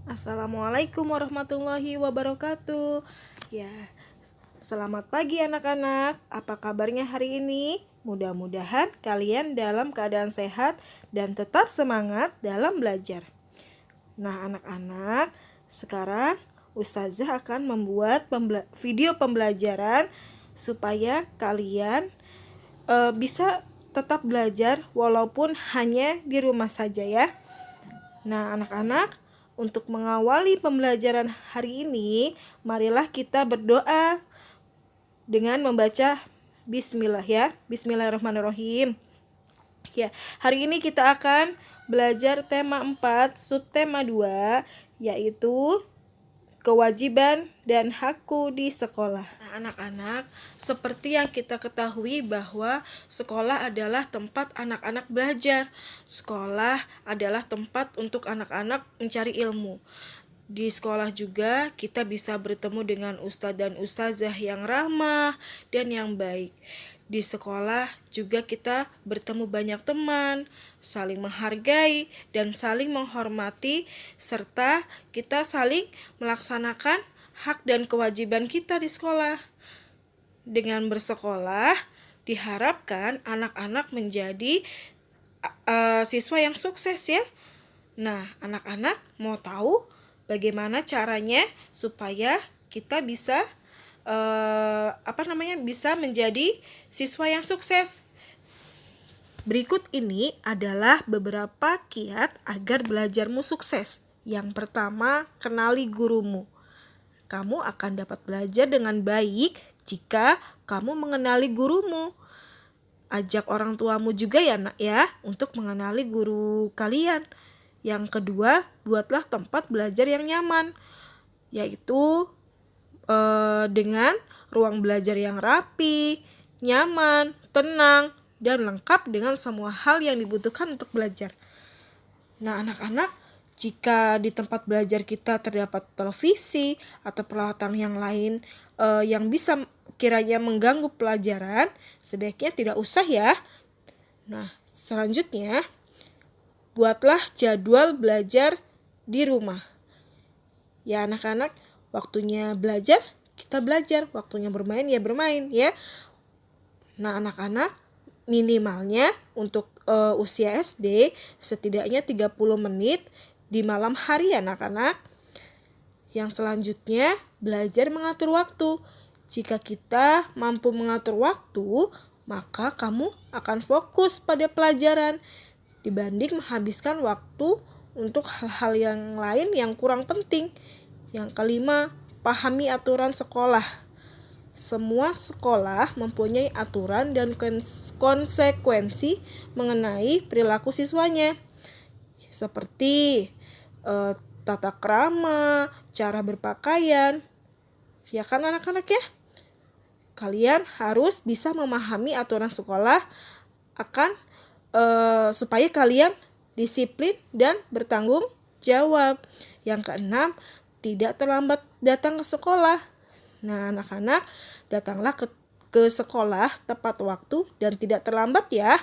Assalamualaikum warahmatullahi wabarakatuh. Ya, selamat pagi anak-anak. Apa kabarnya hari ini? Mudah-mudahan kalian dalam keadaan sehat dan tetap semangat dalam belajar. Nah, anak-anak, sekarang Ustazah akan membuat video pembelajaran supaya kalian bisa tetap belajar walaupun hanya di rumah saja ya. Nah, anak-anak, untuk mengawali pembelajaran hari ini, marilah kita berdoa dengan membaca bismillah ya. Bismillahirrahmanirrahim. Ya, hari ini kita akan belajar tema 4, subtema 2, yaitu kewajiban dan hakku di sekolah. Nah, anak-anak, seperti yang kita ketahui bahwa sekolah adalah tempat anak-anak belajar. Sekolah adalah tempat untuk anak-anak mencari ilmu. Di sekolah juga kita bisa bertemu dengan ustadz dan ustazah yang ramah dan yang baik. Di sekolah juga kita bertemu banyak teman, saling menghargai dan saling menghormati, serta kita saling melaksanakan hak dan kewajiban kita di sekolah. Dengan bersekolah, diharapkan anak-anak menjadi siswa yang sukses ya. Nah, anak-anak mau tahu bagaimana caranya supaya kita bisa bisa menjadi siswa yang sukses. Berikut ini adalah beberapa kiat agar belajarmu sukses. Yang pertama, kenali gurumu. Kamu akan dapat belajar dengan baik jika kamu mengenali gurumu. Ajak orang tuamu juga ya nak ya untuk mengenali guru kalian. Yang kedua, buatlah tempat belajar yang nyaman, yaitu dengan ruang belajar yang rapi, nyaman, tenang, dan lengkap dengan semua hal yang dibutuhkan untuk belajar. Nah, anak-anak, jika di tempat belajar kita terdapat televisi atau peralatan yang lain yang bisa kiranya mengganggu pelajaran, sebaiknya tidak usah ya. Nah, selanjutnya, buatlah jadwal belajar di rumah. Ya anak-anak, waktunya belajar, kita belajar. Waktunya bermain, ya bermain ya. Nah anak-anak, minimalnya untuk usia SD setidaknya 30 menit di malam hari anak-anak. Yang selanjutnya, belajar mengatur waktu. Jika kita mampu mengatur waktu, maka kamu akan fokus pada pelajaran dibanding menghabiskan waktu untuk hal-hal yang lain yang kurang penting. Yang kelima, pahami aturan sekolah. Semua sekolah mempunyai aturan dan konsekuensi mengenai perilaku siswanya. Seperti tata krama, cara berpakaian. Ya kan anak-anak ya? Kalian harus bisa memahami aturan sekolah akan supaya kalian disiplin dan bertanggung jawab. Yang keenam, tidak terlambat datang ke sekolah. Nah, anak-anak, datanglah ke sekolah tepat waktu dan tidak terlambat ya.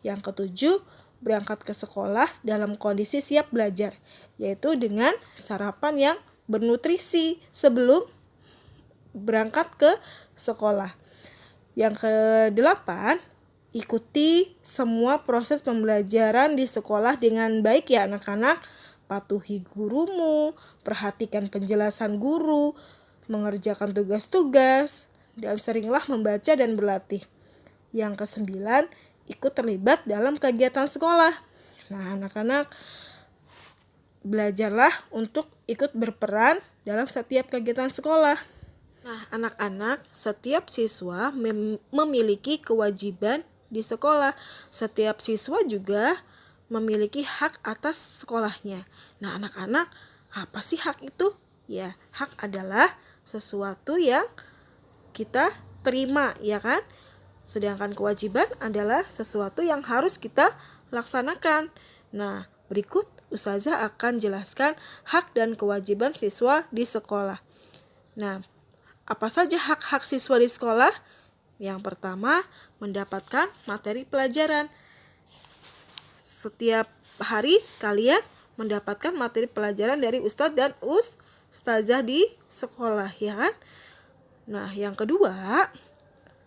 Yang ketujuh, berangkat ke sekolah dalam kondisi siap belajar, yaitu dengan sarapan yang bernutrisi sebelum berangkat ke sekolah. Yang kedelapan, ikuti semua proses pembelajaran di sekolah dengan baik ya anak-anak. Patuhi gurumu, perhatikan penjelasan guru, mengerjakan tugas-tugas, dan seringlah membaca dan berlatih. Yang kesembilan, ikut terlibat dalam kegiatan sekolah. Nah anak-anak, belajarlah untuk ikut berperan dalam setiap kegiatan sekolah. Nah anak-anak, setiap siswa memiliki kewajiban di sekolah. Setiap siswa juga memiliki hak atas sekolahnya. Nah anak-anak, apa sih hak itu? Ya, hak adalah sesuatu yang kita terima, ya kan? Sedangkan kewajiban adalah sesuatu yang harus kita laksanakan. Nah, berikut Ustazah akan jelaskan hak dan kewajiban siswa di sekolah. Nah, apa saja hak-hak siswa di sekolah? Yang pertama, mendapatkan materi pelajaran. Setiap hari kalian mendapatkan materi pelajaran dari ustadz dan ustazah di sekolah, ya kan? Nah, yang kedua,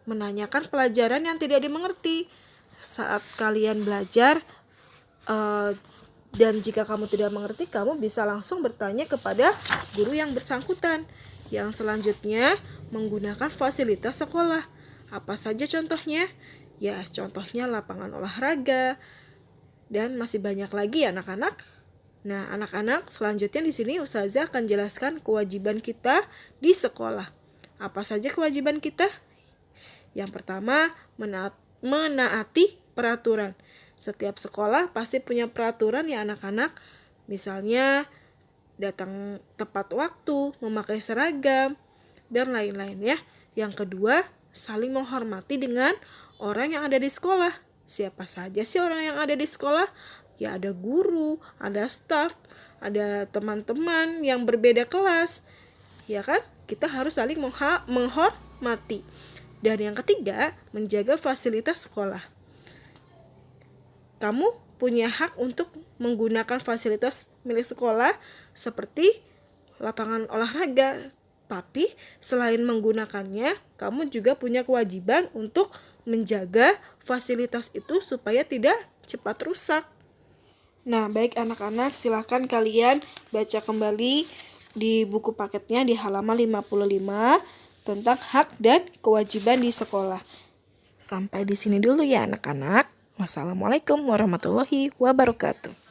menanyakan pelajaran yang tidak dimengerti. Saat kalian belajar, dan jika kamu tidak mengerti, kamu bisa langsung bertanya kepada guru yang bersangkutan. Yang selanjutnya, menggunakan fasilitas sekolah. Apa saja contohnya? Ya, contohnya lapangan olahraga, dan masih banyak lagi anak-anak. Nah, anak-anak, selanjutnya di sini Ustazah akan jelaskan kewajiban kita di sekolah. Apa saja kewajiban kita? Yang pertama, menaati peraturan. Setiap sekolah pasti punya peraturan ya anak-anak. Misalnya datang tepat waktu, memakai seragam, dan lain-lain ya. Yang kedua, saling menghormati dengan orang yang ada di sekolah. Siapa saja sih orang yang ada di sekolah? Ya ada guru, ada staf, ada teman-teman yang berbeda kelas. Ya kan? Kita harus saling menghormati. Dan yang ketiga, menjaga fasilitas sekolah. Kamu punya hak untuk menggunakan fasilitas milik sekolah seperti lapangan olahraga. Tapi selain menggunakannya, kamu juga punya kewajiban untuk menjaga fasilitas itu supaya tidak cepat rusak. Nah, baik anak-anak, silakan kalian baca kembali di buku paketnya di halaman 55 tentang hak dan kewajiban di sekolah. Sampai di sini dulu ya anak-anak. Wassalamualaikum warahmatullahi wabarakatuh.